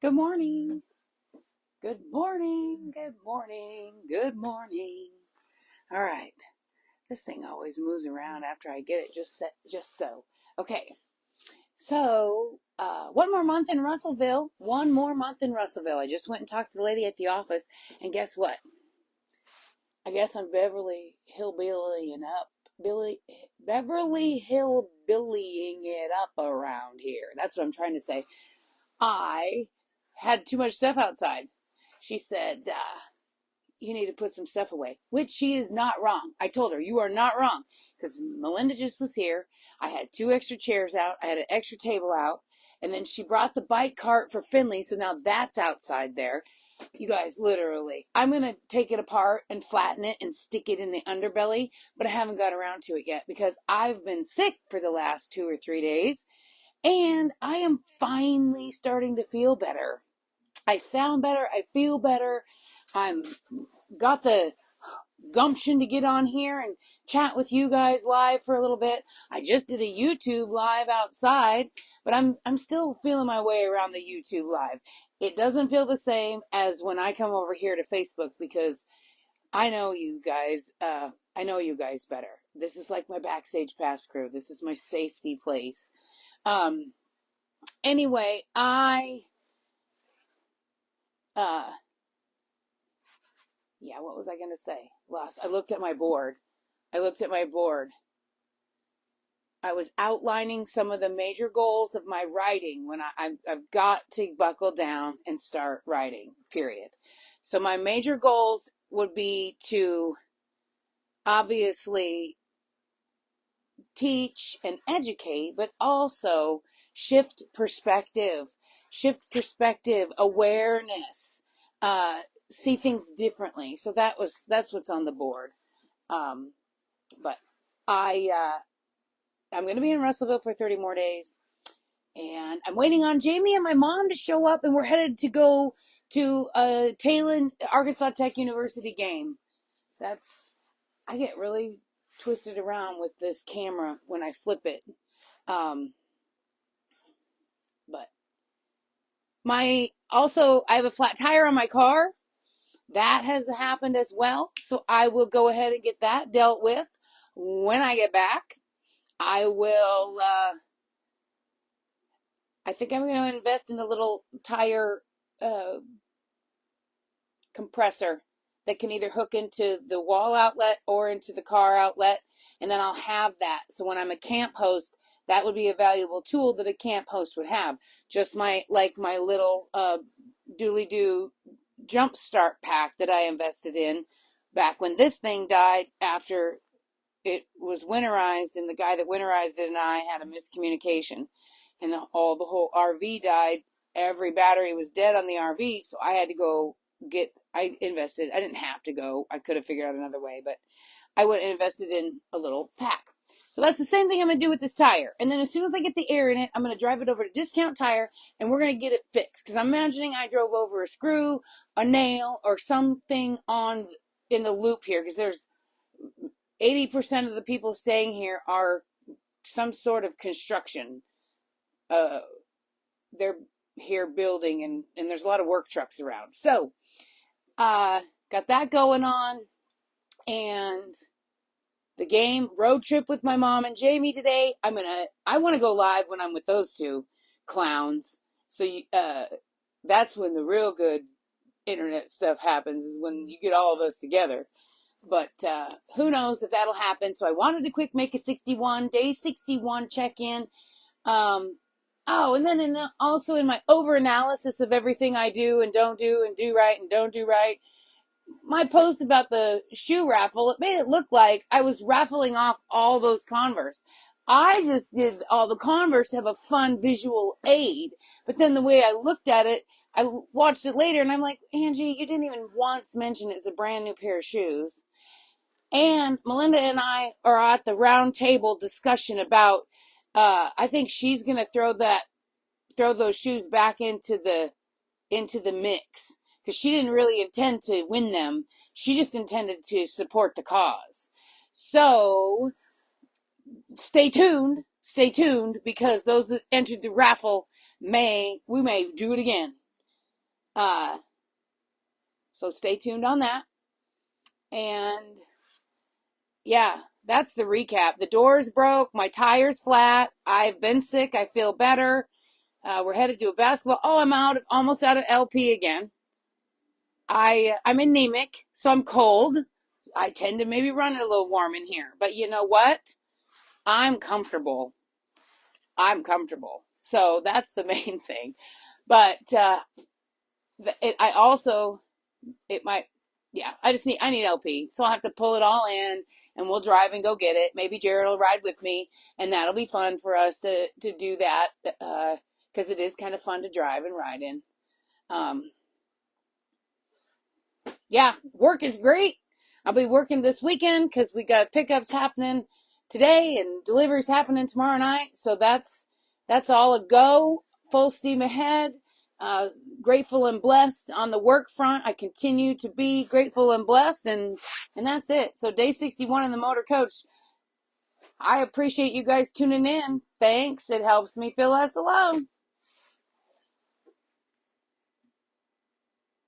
Good morning. Good morning. Good morning. Good morning. All right. This thing always moves around after I get it just so. Okay. So, one more month in Russellville. One more month in Russellville. I just went and talked to the lady at the office, and guess what? I guess I'm Beverly Hillbillying up. Beverly Hillbillying it up around here. That's what I'm trying to say. I had too much stuff outside. She said, you need to put some stuff away, which she is not wrong. I told her, you are not wrong, because Melinda just was here. I had 2 extra chairs out. I had an extra table out. And then she brought the bike cart for Finley, so now that's outside there. You guys, literally, I'm going to take it apart and flatten it and stick it in the underbelly, but I haven't got around to it yet because I've been sick for the last 2 or 3 days, and I am finally starting to feel better. I sound better. I feel better. I'm got the gumption to get on here and chat with you guys live for a little bit. I just did a YouTube live outside, but I'm still feeling my way around the YouTube live. It doesn't feel the same as when I come over here to Facebook because I know you guys. I know you guys better. This is like my backstage pass crew. This is my safety place. Anyway, what was I going to say? I looked at my board. I was outlining some of the major goals of my writing when I've got to buckle down and start writing, period. So my major goals would be to obviously teach and educate, but also shift perspective, awareness, see things differently. So that's what's on the board. But I'm going to be in Russellville for 30 more days, and I'm waiting on Jamie and my mom to show up, and we're headed to go to a Taelon, Arkansas Tech University game. I get really twisted around with this camera when I flip it. But I have a flat tire on my car. That has happened as well. So I will go ahead and get that dealt with when I get back. I think I'm going to invest in a little tire compressor that can either hook into the wall outlet or into the car outlet. And then I'll have that. So when I'm a camp host, that would be a valuable tool that a camp host would have. Just my little dooley-doo jump start pack that I invested in back when this thing died after it was winterized, and the guy that winterized it and I had a miscommunication, and the whole RV died. Every battery was dead on the RV, so I had to go I invested. I didn't have to go. I could have figured out another way, but I would have invested in a little pack. So that's the same thing I'm going to do with this tire. And then as soon as I get the air in it, I'm going to drive it over to Discount Tire, and we're going to get it fixed. Because I'm imagining I drove over a screw, a nail, or something in the loop here. Because there's 80% of the people staying here are some sort of construction. They're here building, and there's a lot of work trucks around. So, got that going on. And the game road trip with my mom and Jamie today. I want to go live when I'm with those 2 clowns. So that's when the real good internet stuff happens, is when you get all of us together. But who knows if that'll happen. So I wanted to quick make a day 61 check-in. And then also in my over-analysis of everything I do and don't do and do right and don't do right, my post about the shoe raffle, it made it look like I was raffling off all those Converse. I just did all the Converse to have a fun visual aid. But then the way I looked at it, I watched it later and I'm like, Angie, you didn't even once mention it's a brand new pair of shoes. And Melinda and I are at the round table discussion about, I think she's going to throw those shoes back into the mix. Because she didn't really intend to win them. She just intended to support the cause. So, stay tuned, because those that entered the raffle we may do it again. So stay tuned on that. And yeah, that's the recap. The door's broke. My tire's flat. I've been sick. I feel better. We're headed to a basketball. Oh, I'm almost out of LP again. I'm anemic, so I'm cold. I tend to maybe run it a little warm in here. But you know what? I'm comfortable. So that's the main thing. But I need LP. So I'll have to pull it all in and we'll drive and go get it. Maybe Jared will ride with me and that'll be fun for us to do that. Cause it is kind of fun to drive and ride in. Yeah, work is great. I'll be working this weekend because we got pickups happening today and deliveries happening tomorrow night. So that's all a go. Full steam ahead. Grateful and blessed on the work front. I continue to be grateful and blessed, and that's it. So day 61 in the Motor Coach. I appreciate you guys tuning in. Thanks. It helps me feel less alone.